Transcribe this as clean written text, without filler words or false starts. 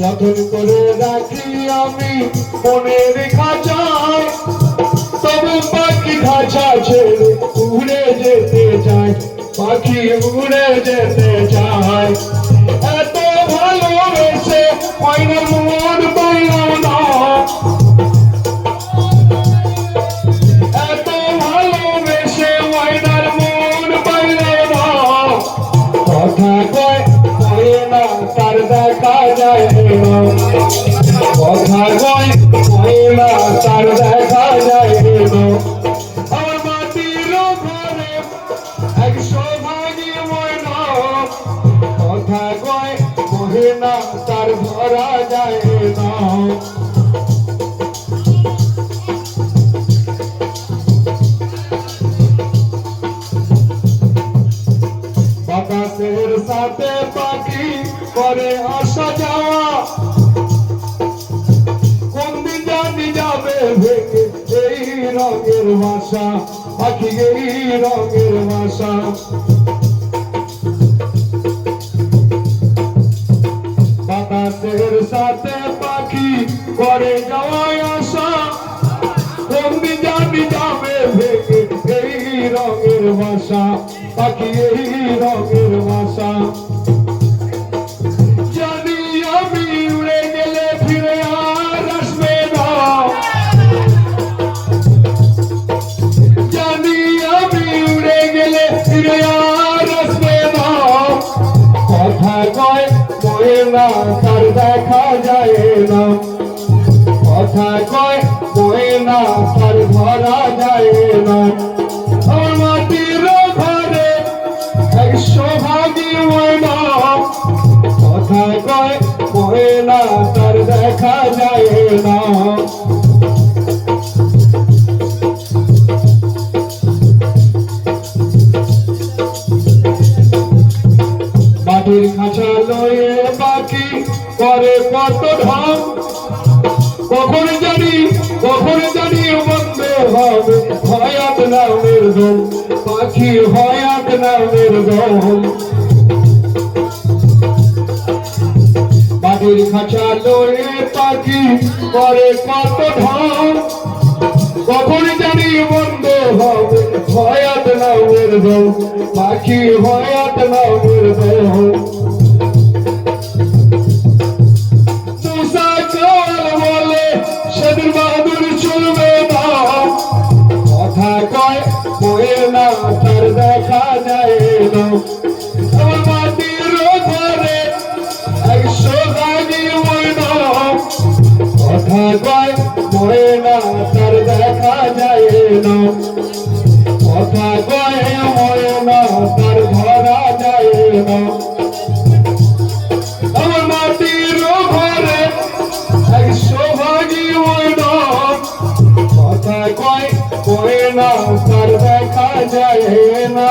যতন করে রাখি আমি মনের খাঁচায়, তবু পাখি খাঁচা ছেড়ে উড়ে যেতে চায়, পাখি উড়ে যেতে চায়। এত ভালোবেসে ময়নার মন পাইলাম না, এত ভালোবেসে ময়নার মন পাইলাম না। কথা কয় ময়না তার দেখা যায় না, কথা কয় ময়না তার দেখা যায় না। আমার মাটির ঘরে এক সৌভাগী ময়না, কথা কয় ময়না তার ধরা যায় না। বাতাসের সাথে পাখি করে আসা যাওয়া, কোন দিন জানি যাবে ভেঙে এই রঙের বাসা, পাখি এই রঙের বাসা। বাতাসের সাথে পাখি করে যাওয়া আসা, কোন দিন জানি যাবে ভেঙে এই রঙের বাসা, পাখি এই রঙের বাসা। জানি আমি উড়ে গেলে ফিরে আর আসবে না, জানি আমি উড়ে গেলে ফিরে আর আসবে না। কথা কয় ময়না তার দেখা যায় না, কথা কয় ময়না তার ধরা যায় না। আমার মাটির ঘরে এক সৌভাগী ময়না, কথা কয় ময়না তার দেখা যায় না। মাটির খাঁচা লয়ে পাখি করে কত ঢং, কখন জানি বন্ধ হবে হয়াত নামের দল, পাখি হয়াত নামের দল। মাটির খাঁচা লয়ে পাখি করে কত ঢং, কখন জানি বন্ধ হবে হয়াত নামের দল, পাখি হয়াত নামের দল। মুসা কাল বলে সেদিন বাহাদুর চলবে না, কথা কয় ময়না তার দেখা যায় না। আমার মাটির ঘরে এক সৌভাগী ময়না, কথা কয় ময়না তার দেখা যায় না, কথা কয় ময়না তার ধরা যায় না। আমার মাটির ঘরে এক সৌভাগী ময়না, কথা কয় ময়না তার দেখা যায় না।